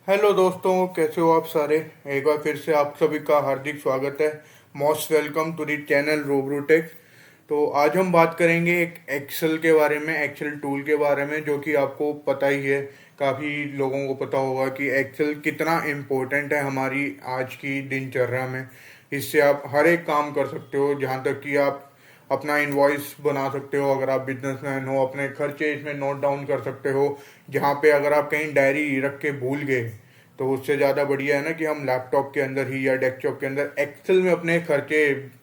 Hello दोस्तों, कैसे हो आप सारे। एक बार फिर से आप सभी का हार्दिक स्वागत है। Most welcome to the channel रोब्रूटेक। तो आज हम बात करेंगे एक एक्सेल के बारे में, एक्सेल टूल के बारे में, जो कि आपको पता ही है, काफ़ी लोगों को पता होगा कि एक्सेल कितना इम्पोर्टेंट है हमारी आज की दिनचर्या में। इससे आप हर एक काम कर सकते हो, जहाँ तक कि आप अपना इनवॉइस बना सकते हो, अगर आप बिजनेसमैन हो अपने खर्चे इसमें नोट डाउन कर सकते हो। जहाँ पे अगर आप कहीं डायरी रख के भूल गए तो उससे ज़्यादा बढ़िया है ना कि हम लैपटॉप के अंदर ही या डेस्कटॉप के अंदर एक्सेल में अपने खर्चे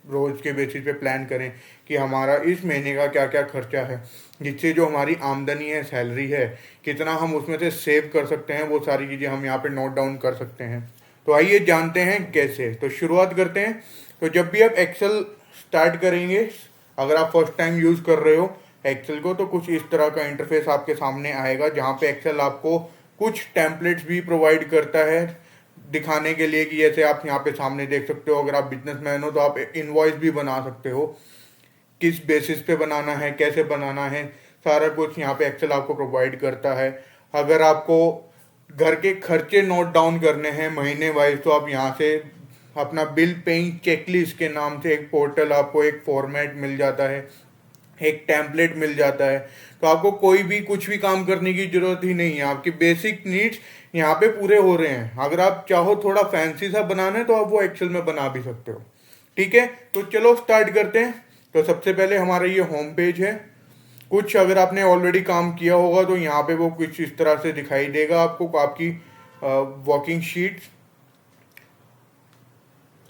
रोज के बेसिस पे प्लान करें कि हमारा इस महीने का क्या क्या खर्चा है, जिससे जो हमारी आमदनी है, सैलरी है, कितना हम उसमें से सेव कर सकते हैं, वो सारी चीज़ें हम यहाँ पे नोट डाउन कर सकते हैं। तो आइए जानते हैं कैसे। तो शुरुआत करते हैं। तो जब भी आप एक्सेल स्टार्ट करेंगे, अगर आप फर्स्ट टाइम यूज़ कर रहे हो एक्सेल को, तो कुछ इस तरह का इंटरफेस आपके सामने आएगा, जहाँ पे एक्सेल आपको कुछ टेम्पलेट्स भी प्रोवाइड करता है दिखाने के लिए कि जैसे आप यहाँ पे सामने देख सकते हो, अगर आप बिजनेसमैन हो तो आप इनवॉइस भी बना सकते हो, किस बेसिस पे बनाना है, कैसे बनाना है, सारा कुछ यहाँ पे एक्सेल आपको प्रोवाइड करता है। अगर आपको घर के खर्चे नोट डाउन करने हैं महीने वाइज, तो आप यहाँ से अपना बिल पेइंग चेकलिस्ट के नाम से एक पोर्टल, आपको एक फॉर्मेट मिल जाता है, एक टेम्पलेट मिल जाता है। तो आपको कोई भी कुछ भी काम करने की जरूरत ही नहीं है, आपकी बेसिक नीड्स यहाँ पे पूरे हो रहे हैं। अगर आप चाहो थोड़ा फैंसी सा बनाना है तो आप वो एक्सेल में बना भी सकते हो। ठीक है, तो चलो स्टार्ट करते हैं। तो सबसे पहले हमारा ये होम पेज है। कुछ अगर आपने ऑलरेडी काम किया होगा तो यहाँ पे वो कुछ इस तरह से दिखाई देगा आपको, आपकी वर्किंग शीट्स।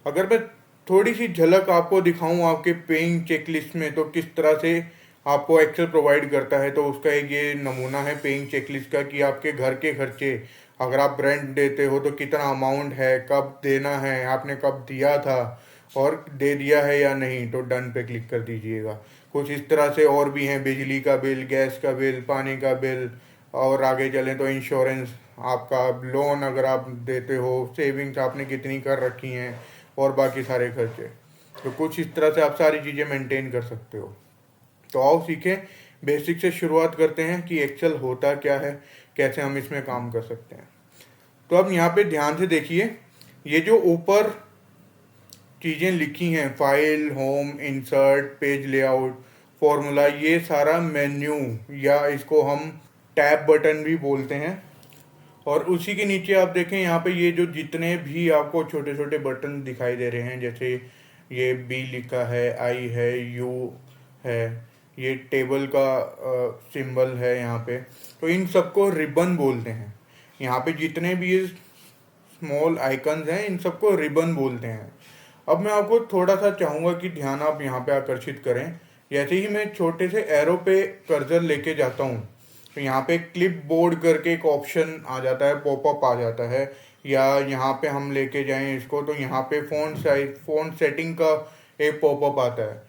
अगर मैं थोड़ी सी झलक आपको दिखाऊं आपके पेइंग चेकलिस्ट में, तो किस तरह से आपको एक्सेल प्रोवाइड करता है, तो उसका एक ये नमूना है पेइंग चेकलिस्ट का, कि आपके घर के खर्चे, अगर आप रेंट देते हो तो कितना अमाउंट है, कब देना है, आपने कब दिया था और दे दिया है या नहीं, तो डन पे क्लिक कर दीजिएगा। कुछ इस तरह से और भी हैं, बिजली का बिल, गैस का बिल, पानी का बिल, और आगे चलें तो इंश्योरेंस, आपका लोन अगर आप देते हो, सेविंग्स आपने कितनी कर रखी हैं, और बाकी सारे खर्चे। तो कुछ इस तरह से आप सारी चीज़ें मेंटेन कर सकते हो। तो आओ सीखें, बेसिक से शुरुआत करते हैं कि एक्सेल होता क्या है, कैसे हम इसमें काम कर सकते हैं। तो अब यहाँ पे ध्यान से देखिए, ये जो ऊपर चीज़ें लिखी हैं, file, home, insert, page layout, formula, ये सारा मेन्यू, या इसको हम टैब बटन भी बोलते हैं। और उसी के नीचे आप देखें, यहाँ पे ये जो जितने भी आपको छोटे छोटे बटन दिखाई दे रहे हैं, जैसे ये बी लिखा है, आई है, यू है, ये टेबल का सिंबल है यहाँ पे, तो इन सबको रिबन बोलते हैं। यहाँ पे जितने भी ये स्मॉल आइकन्स हैं, इन सबको रिबन बोलते हैं। अब मैं आपको थोड़ा सा चाहूँगा कि ध्यान आप यहाँ पे आकर्षित करें। जैसे ही मैं छोटे से एरो पे कर्सर लेके जाता हूँ, तो यहाँ पे क्लिप बोर्ड करके एक ऑप्शन आ जाता है, पॉपअप आ जाता है। या यहाँ पे हम लेके जाएं इसको, तो यहाँ पे फ़ॉन्ट साइज, फ़ॉन्ट सेटिंग का एक पॉपअप आता है।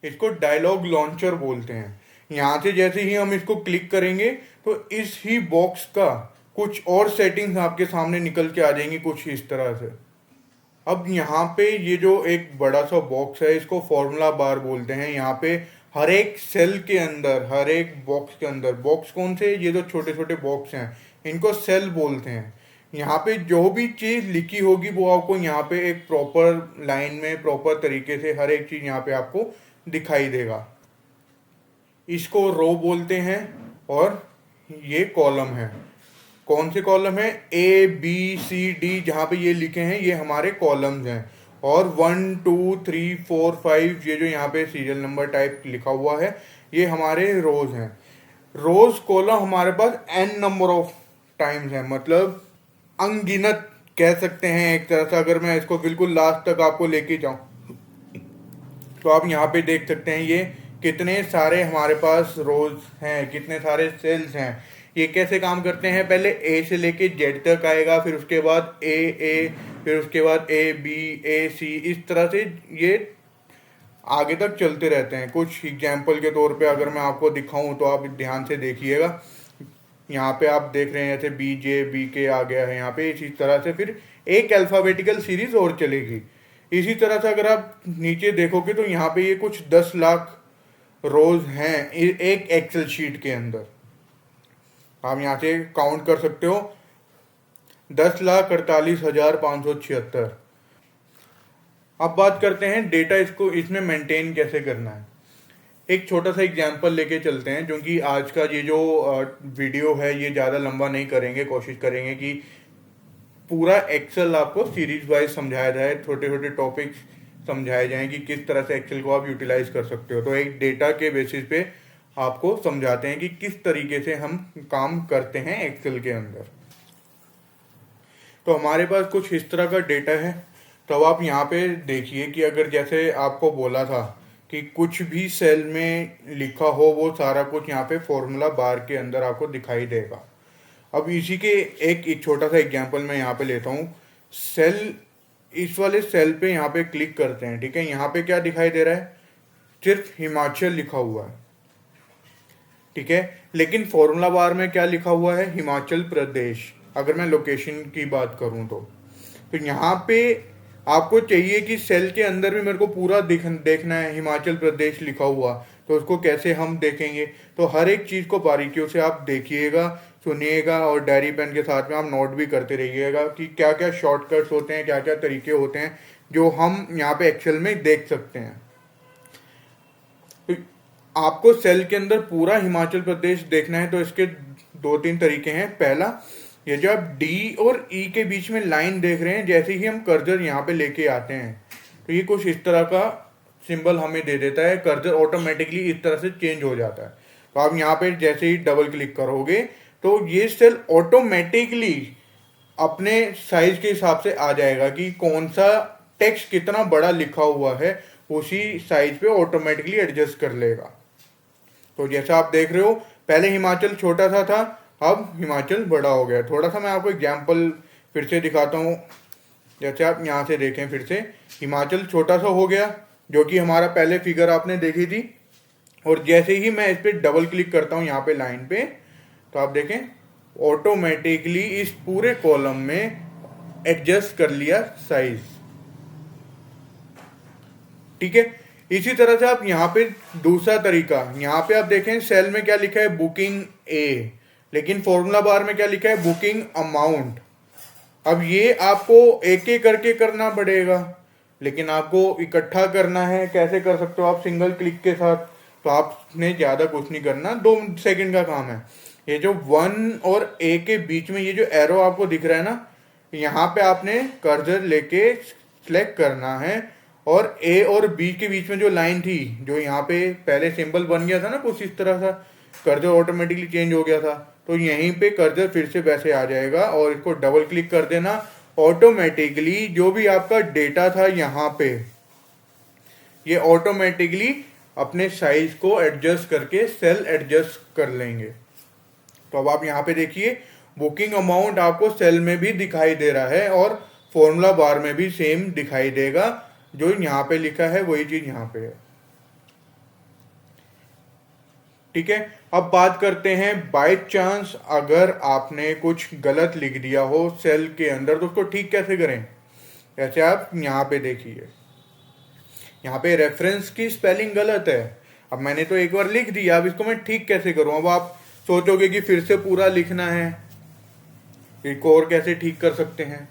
इसको डायलॉग लॉन्चर बोलते हैं। यहाँ से जैसे ही हम इसको क्लिक करेंगे, तो इस ही बॉक्स का कुछ और सेटिंग्स आपके सामने निकल के आ जाएंगी कुछ इस तरह से। अब यहाँ पे ये जो एक बड़ा सा बॉक्स है, इसको फॉर्मूला बार बोलते हैं। यहाँ पे हर एक सेल के अंदर, हर एक बॉक्स के अंदर, बॉक्स कौन से, ये जो छोटे छोटे बॉक्स हैं, इनको सेल बोलते हैं। यहाँ पे जो भी चीज़ लिखी होगी वो आपको यहाँ पे एक प्रॉपर लाइन में, प्रॉपर तरीके से हर एक चीज़ यहाँ पे आपको दिखाई देगा। इसको रो बोलते हैं, और ये कॉलम है। कौन से कॉलम है, ए बी सी डी, जहाँ पे ये लिखे हैं ये हमारे कॉलम्स हैं। और 1 2 3 4 5, ये जो यहाँ पे सीरियल नंबर टाइप लिखा हुआ है, ये हमारे रोज हैं। रोज कॉलम हमारे पास एन नंबर ऑफ टाइम्स है, मतलब अनगिनत कह सकते हैं एक तरह से। अगर मैं इसको बिल्कुल लास्ट तक आपको लेके जाऊं, तो आप यहाँ पे देख सकते हैं ये कितने सारे हमारे पास रोज हैं, कितने सारे सेल्स हैं। ये कैसे काम करते हैं, पहले ए से लेके जेड तक आएगा, फिर उसके बाद ए, फिर उसके बाद ए बी, ए सी, इस तरह से ये आगे तक चलते रहते हैं। कुछ एग्जाम्पल के तौर पे अगर मैं आपको दिखाऊं, तो आप ध्यान से देखिएगा। यहाँ पे आप देख रहे हैं जैसे बी जे, बी के आ गया है यहाँ पे, इसी तरह से फिर एक अल्फ़ाबेटिकल सीरीज और चलेगी। इसी तरह से अगर आप नीचे देखोगे, तो यहाँ पे ये कुछ 10 लाख रोज हैं एक एक्सेल शीट के अंदर। आप यहाँ से काउंट कर सकते हो। 10,48,576। अब बात करते हैं डेटा इसको इसमें मेंटेन कैसे करना है। एक छोटा सा एग्जांपल लेके चलते हैं, क्योंकि आज का ये जो वीडियो है ये ज़्यादा लंबा नहीं करेंगे, कोशिश करेंगे कि पूरा एक्सेल आपको सीरीज वाइज समझाया जाए, छोटे छोटे टॉपिक्स समझाए जाएं कि किस तरह से एक्सेल को आप यूटिलाइज कर सकते हो। तो एक डेटा के बेसिस पे आपको समझाते हैं कि किस तरीके से हम काम करते हैं एक्सेल के अंदर। तो हमारे पास कुछ इस तरह का डेटा है। तो अब आप यहाँ पे देखिए कि अगर जैसे आपको बोला था कि कुछ भी सेल में लिखा हो वो सारा कुछ यहाँ पे फॉर्मूला बार के अंदर आपको दिखाई देगा। अब इसी के एक छोटा सा एग्जांपल मैं यहाँ पे लेता हूँ। सेल, इस वाले सेल पे यहाँ पे क्लिक करते हैं, ठीक है। यहाँ पे क्या दिखाई दे रहा है, सिर्फ हिमाचल लिखा हुआ है, ठीक है। लेकिन फॉर्मूला बार में क्या लिखा हुआ है, हिमाचल प्रदेश। अगर मैं लोकेशन की बात करूं तो यहाँ पे आपको चाहिए कि सेल के अंदर भी मेरे को पूरा देखना है हिमाचल प्रदेश लिखा हुआ। तो उसको कैसे हम देखेंगे, तो हर एक चीज़ को बारीकियों से आप देखिएगा, सुनिएगा और डायरी पेन के साथ में आप नोट भी करते रहिएगा कि क्या क्या शॉर्टकट्स होते हैं, क्या क्या तरीके होते हैं जो हम यहाँ पे एक्सेल में देख सकते हैं। तो आपको सेल के अंदर पूरा हिमाचल प्रदेश देखना है तो इसके दो तीन तरीके हैं। पहला, ये जो आप डी और ई के बीच में लाइन देख रहे हैं, जैसे ही हम कर्सर यहाँ पे लेके आते हैं तो ये कुछ इस तरह का सिंबल हमें दे देता है, कर्सर ऑटोमेटिकली इस तरह से चेंज हो जाता है। तो आप यहाँ पे जैसे ही डबल क्लिक करोगे तो ये सेल ऑटोमेटिकली अपने साइज के हिसाब से आ जाएगा कि कौन सा टेक्स्ट कितना बड़ा लिखा हुआ है, उसी साइज पे ऑटोमेटिकली एडजस्ट कर लेगा। तो जैसा आप देख रहे हो, पहले हिमाचल छोटा सा था, अब हिमाचल बड़ा हो गया। थोड़ा सा मैं आपको एग्जाम्पल फिर से दिखाता हूँ। जैसे आप यहाँ से देखें, फिर से हिमाचल छोटा सा हो गया, जो कि हमारा पहले फिगर आपने देखी थी। और जैसे ही मैं इस पर डबल क्लिक करता हूँ यहाँ पे लाइन पे, तो आप देखें ऑटोमेटिकली इस पूरे कॉलम में एडजस्ट कर लिया साइज, ठीक है। इसी तरह से आप यहाँ पे दूसरा तरीका, यहाँ पे आप देखें सेल में क्या लिखा है, बुकिंग ए, लेकिन फॉर्मूला बार में क्या लिखा है, बुकिंग अमाउंट। अब ये आपको एक एक करके करना पड़ेगा, लेकिन आपको इकट्ठा करना है। कैसे कर सकते हो आप, सिंगल क्लिक के साथ। तो आपने ज़्यादा कुछ नहीं करना, 2 सेकंड का काम है। ये जो 1 और ए के बीच में ये जो एरो आपको दिख रहा है ना, यहाँ पे आपने कर्सर लेके सिलेक्ट करना है और ए और बी के बीच में जो लाइन थी, जो यहाँ पे पहले सिंबल बन गया था ना कुछ इस तरह सा, कर्सर ऑटोमेटिकली चेंज हो गया था, तो यहीं पे कर्सर फिर से वैसे आ जाएगा और इसको डबल क्लिक कर देना। ऑटोमेटिकली जो भी आपका डेटा था यहाँ पे, ये ऑटोमेटिकली अपने साइज को एडजस्ट करके सेल एडजस्ट कर लेंगे। तो अब आप यहाँ पे देखिए, बुकिंग अमाउंट आपको सेल में भी दिखाई दे रहा है और फॉर्मूला बार में भी सेम दिखाई देगा। जो यहाँ पे लिखा है वही चीज यहाँ पे है, ठीक है। अब बात करते हैं, बाय चांस अगर आपने कुछ गलत लिख दिया हो सेल के अंदर तो उसको ठीक कैसे करें। जैसे आप यहाँ पे देखिए, यहाँ पे रेफरेंस की स्पेलिंग गलत है। अब मैंने तो एक बार लिख दिया, अब इसको मैं ठीक कैसे करूं। अब आप सोचोगे कि फिर से पूरा लिखना है, इसको और कैसे ठीक कर सकते हैं।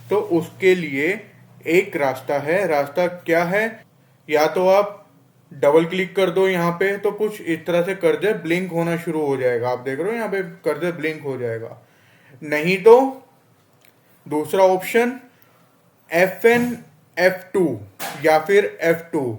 तो उसके लिए एक रास्ता है। रास्ता क्या है, या तो आप डबल क्लिक कर दो यहाँ पे, तो कुछ इस तरह से कर्सर ब्लिंक होना शुरू हो जाएगा। आप देख रहे हो यहाँ पे कर्सर ब्लिंक हो जाएगा। नहीं तो दूसरा ऑप्शन FN F2 या फिर F2,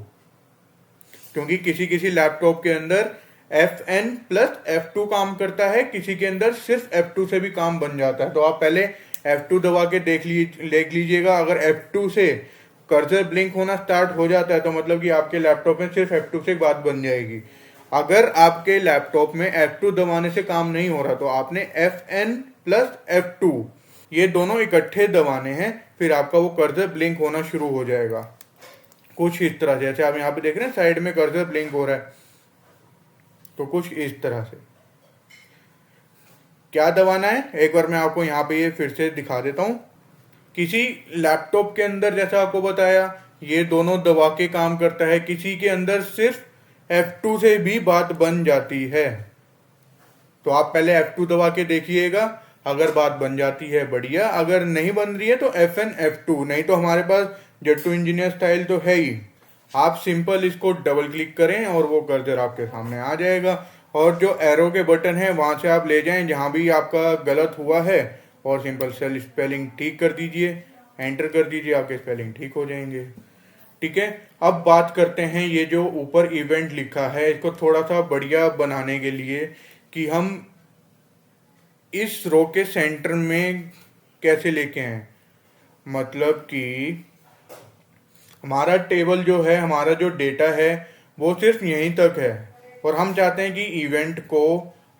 क्योंकि किसी किसी लैपटॉप के अंदर FN प्लस F2 काम करता है, किसी के अंदर सिर्फ F2 से भी काम बन जाता है। तो आप पहले F2 दबा के देख लीजिएगा। अगर F2 से कर्सर ब्लिंक होना स्टार्ट हो जाता है तो मतलब कि आपके लैपटॉप में सिर्फ F2 से बात बन जाएगी। अगर आपके लैपटॉप में F2 दबाने से काम नहीं हो रहा तो आपने FN प्लस F2 ये दोनों इकट्ठे दबाने हैं, फिर आपका वो कर्सर ब्लिंक होना शुरू हो जाएगा। कुछ इस तरह, जैसे आप यहाँ पे देख रहे हैं साइड में कर्सर ब्लिंक हो रहा है, तो कुछ इस तरह से। क्या दबाना है, एक बार मैं आपको यहाँ पे ये फिर से दिखा देता हूँ। किसी लैपटॉप के अंदर जैसा आपको बताया ये दोनों दबा के काम करता है, किसी के अंदर सिर्फ F2 से भी बात बन जाती है। तो आप पहले F2 दबा के देखिएगा। अगर बात बन जाती है बढ़िया, अगर नहीं बन रही है तो F1 F2, नहीं तो हमारे पास जेट2 इंजीनियर स्टाइल तो है ही। आप सिंपल इसको डबल क्लिक करें और वो कर्सर आपके सामने आ जाएगा, और जो एरो के बटन है वहां से आप ले जाएं जहां भी आपका गलत हुआ है, और सिंपल से स्पेलिंग ठीक कर दीजिए, एंटर कर दीजिए, आपके स्पेलिंग ठीक हो जाएंगे। ठीक है, अब बात करते हैं ये जो ऊपर इवेंट लिखा है इसको थोड़ा सा बढ़िया बनाने के लिए, कि हम इस रो के सेंटर में कैसे लेके आए। मतलब कि हमारा टेबल जो है, हमारा जो डेटा है वो सिर्फ यहीं तक है, और हम चाहते हैं कि इवेंट को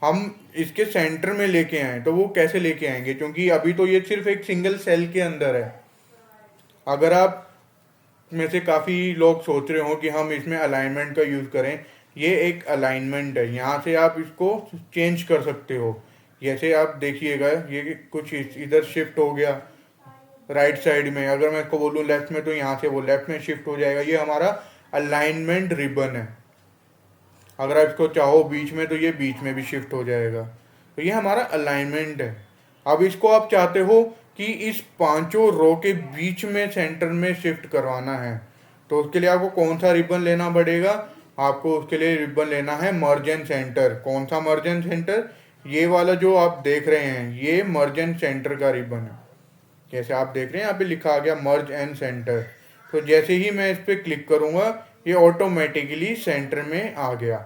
हम इसके सेंटर में लेके आए। तो वो कैसे लेके आएंगे, क्योंकि अभी तो ये सिर्फ एक सिंगल सेल के अंदर है। अगर आप में से काफ़ी लोग सोच रहे हो कि हम इसमें अलाइनमेंट का यूज़ करें, ये एक अलाइनमेंट है, यहाँ से आप इसको चेंज कर सकते हो। जैसे आप देखिएगा ये कुछ इधर शिफ्ट हो गया राइट साइड में, अगर मैं इसको बोलूँ लेफ्ट में तो यहाँ से वो लेफ्ट में शिफ्ट हो जाएगा। ये हमारा अलाइनमेंट रिबन है। अगर आप इसको चाहो बीच में तो ये बीच में भी शिफ्ट हो जाएगा। तो ये हमारा अलाइनमेंट है। अब इसको आप चाहते हो कि इस पांचों रो के बीच में सेंटर में शिफ्ट करवाना है, तो उसके लिए आपको कौन सा रिबन लेना पड़ेगा। आपको उसके लिए रिबन लेना है मर्ज एंड सेंटर। कौन सा मर्ज एंड सेंटर, ये वाला जो आप देख रहे हैं ये मर्ज एंड सेंटर का रिबन है। जैसे आप देख रहे हैं यहाँ पे लिखा आ गया मर्ज एंड सेंटर, तो जैसे ही मैं इस पर क्लिक करूंगा ये ऑटोमेटिकली सेंटर में आ गया।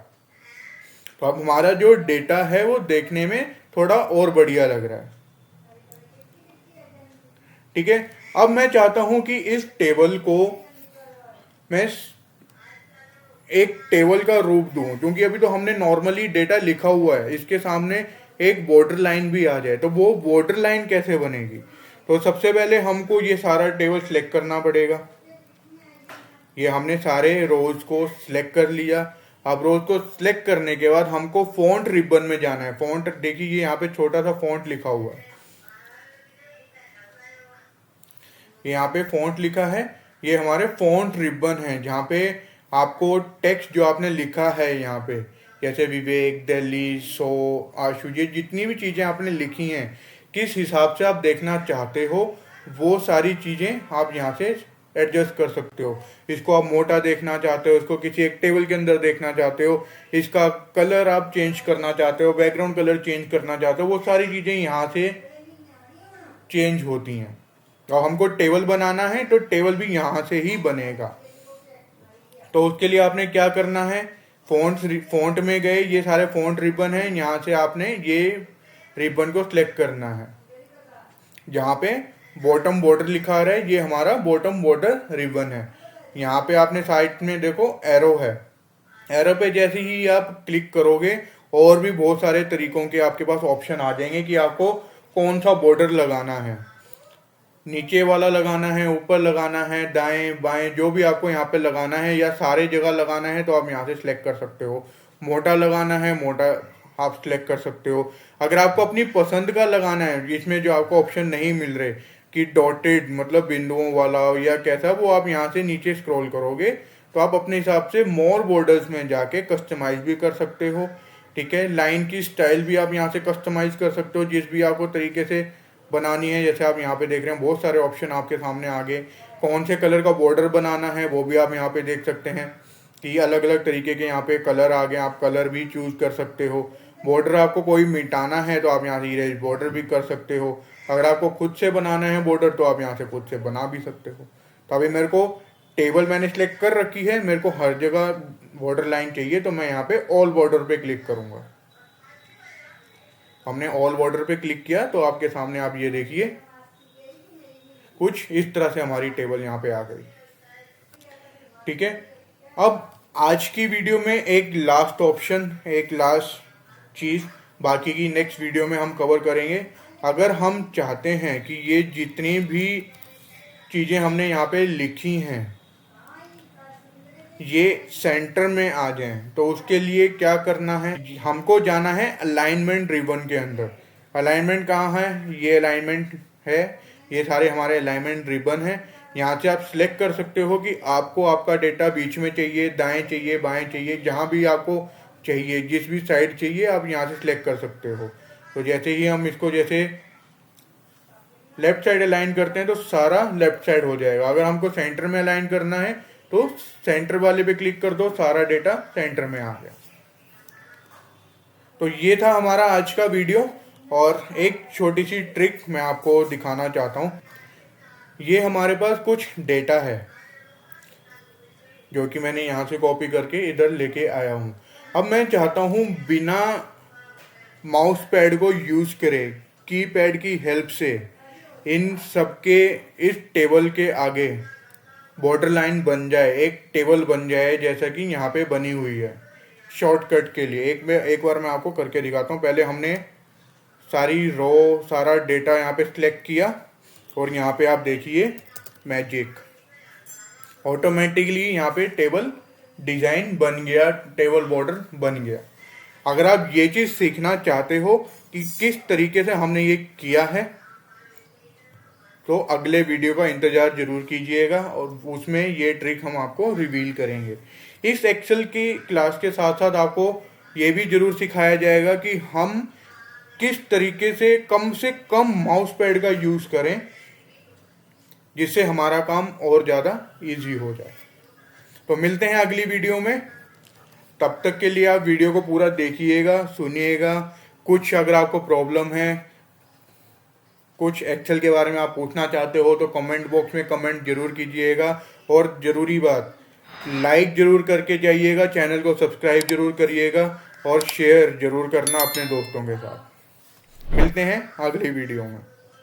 तो अब हमारा जो डेटा है वो देखने में थोड़ा और बढ़िया लग रहा है। ठीक है, अब मैं चाहता हूं कि इस टेबल को मैं एक टेबल का रूप दूं, क्योंकि अभी तो हमने नॉर्मली डेटा लिखा हुआ है, इसके सामने एक बॉर्डर लाइन भी आ जाए, तो वो बॉर्डर लाइन कैसे बनेगी। तो सबसे पहले हमको ये सारा टेबल सिलेक्ट करना पड़ेगा। ये हमने सारे रोज को सिलेक्ट कर लिया। अब रोज को सिलेक्ट करने के बाद हमको फॉन्ट रिबन में जाना है। फॉन्ट देखिए ये यहाँ पे छोटा सा फॉन्ट लिखा हुआ है, यहाँ पे फॉन्ट लिखा है, ये हमारे फॉन्ट रिबन है जहाँ पे आपको टेक्स्ट जो आपने लिखा है यहाँ पे, जैसे विवेक, दिल्ली, सो, आशु, ये जितनी भी चीज़ें आपने लिखी हैं किस हिसाब से आप देखना चाहते हो वो सारी चीज़ें आप यहाँ से एडजस्ट कर सकते हो। इसको आप मोटा देखना चाहते हो, इसको किसी एक टेबल के अंदर देखना चाहते हो, इसका कलर आप चेंज करना चाहते हो, बैकग्राउंड कलर चेंज करना चाहते हो, वो सारी चीज़ें यहाँ से चेंज होती हैं। और हमको टेबल बनाना है तो टेबल भी यहाँ से ही बनेगा। तो उसके लिए आपने क्या करना है, फॉन्ट में गए, ये सारे फॉन्ट रिबन है, यहाँ से आपने ये रिबन को सिलेक्ट करना है। जहाँ पे बॉटम बॉर्डर लिखा रहा है ये हमारा बॉटम बॉर्डर रिबन है। यहाँ पे आपने साइड में देखो एरो है, एरो पे जैसे ही आप क्लिक करोगे और भी बहुत सारे तरीकों के आपके पास ऑप्शन आ जाएंगे कि आपको कौन सा बॉर्डर लगाना है, नीचे वाला लगाना है, ऊपर लगाना है, दाएं बाएं, जो भी आपको यहाँ पे लगाना है या सारे जगह लगाना है तो आप यहाँ से सिलेक्ट कर सकते हो। मोटा लगाना है, मोटा आप सिलेक्ट कर सकते हो। अगर आपको अपनी पसंद का लगाना है जिसमें जो आपको ऑप्शन नहीं मिल रहे कि डॉटेड मतलब बिंदुओं वाला या कैसा, वो आप यहाँ से नीचे स्क्रॉल करोगे तो आप अपने हिसाब से मोर बॉर्डर्स में जाके कस्टमाइज भी कर सकते हो। ठीक है, लाइन की स्टाइल भी आप यहाँ से कस्टमाइज कर सकते हो जिस भी आपको तरीके से बनानी है। जैसे आप यहाँ पे देख रहे हैं बहुत सारे ऑप्शन आपके सामने आगे, कौन से कलर का बॉर्डर बनाना है वो भी आप यहाँ पे देख सकते हैं कि अलग अलग तरीके के यहाँ पे कलर आ गए, आप कलर भी चूज कर सकते हो। बॉर्डर आपको कोई मिटाना है तो आप यहाँ से इरेज बॉर्डर भी कर सकते हो। अगर आपको खुद से बनाना है बॉर्डर तो आप यहाँ से खुद से बना भी सकते हो। तो अभी मेरे को टेबल मैंने सेलेक्ट कर रखी है, मेरे को हर जगह बॉर्डर लाइन चाहिए तो मैं यहाँ पे ऑल बॉर्डर पे क्लिक करूंगा। हमने ऑल बॉर्डर पे क्लिक किया तो आपके सामने आप ये देखिए कुछ इस तरह से हमारी टेबल यहाँ पे आ गई। ठीक है, अब आज की वीडियो में एक लास्ट ऑप्शन, एक लास्ट चीज, बाकी की नेक्स्ट वीडियो में हम कवर करेंगे। अगर हम चाहते हैं कि ये जितनी भी चीजें हमने यहाँ पे लिखी हैं ये सेंटर में आ जाएं, तो उसके लिए क्या करना है, हमको जाना है अलाइनमेंट रिबन के अंदर। अलाइनमेंट कहाँ है, ये अलाइनमेंट है, ये सारे हमारे अलाइनमेंट रिबन है। यहाँ से आप सिलेक्ट कर सकते हो कि आपको आपका डेटा बीच में चाहिए, दाएं चाहिए, बाएं चाहिए, जहाँ भी आपको चाहिए, जिस भी साइड चाहिए आप यहाँ से सिलेक्ट कर सकते हो। तो जैसे ही हम इसको जैसे लेफ्ट साइड अलाइन करते हैं तो सारा लेफ्ट साइड हो जाएगा। अगर हमको सेंटर में अलाइन करना है तो सेंटर वाले पे क्लिक कर दो, सारा डेटा सेंटर में आ गया। तो ये था हमारा आज का वीडियो, और एक छोटी सी ट्रिक मैं आपको दिखाना चाहता हूँ। ये हमारे पास कुछ डेटा है जो कि मैंने यहाँ से कॉपी करके इधर लेके आया हूँ। अब मैं चाहता हूँ बिना माउस पैड को यूज़ करे, कीपैड की हेल्प से इन सबके इस टेबल के आगे बॉर्डर लाइन बन जाए, एक टेबल बन जाए जैसा कि यहाँ पे बनी हुई है। शॉर्टकट के लिए एक बार मैं आपको करके दिखाता हूँ। पहले हमने सारी रो, सारा डेटा यहाँ पे सिलेक्ट किया और यहाँ पे आप देखिए मैजिक, ऑटोमेटिकली यहाँ पे टेबल डिज़ाइन बन गया, टेबल बॉर्डर बन गया। अगर आप ये चीज़ सीखना चाहते हो कि किस तरीके से हमने ये किया है, तो अगले वीडियो का इंतज़ार जरूर कीजिएगा और उसमें ये ट्रिक हम आपको रिवील करेंगे। इस एक्सेल की क्लास के साथ साथ आपको ये भी जरूर सिखाया जाएगा कि हम किस तरीके से कम माउस पैड का यूज़ करें जिससे हमारा काम और ज़्यादा इजी हो जाए। तो मिलते हैं अगली वीडियो में। तब तक के लिए आप वीडियो को पूरा देखिएगा, सुनिएगा। कुछ अगर आपको प्रॉब्लम है, कुछ एक्सेल के बारे में आप पूछना चाहते हो तो कमेंट बॉक्स में कमेंट जरूर कीजिएगा। और ज़रूरी बात, लाइक जरूर करके जाइएगा, चैनल को सब्सक्राइब जरूर करिएगा और शेयर जरूर करना अपने दोस्तों के साथ। मिलते हैं अगली वीडियो में।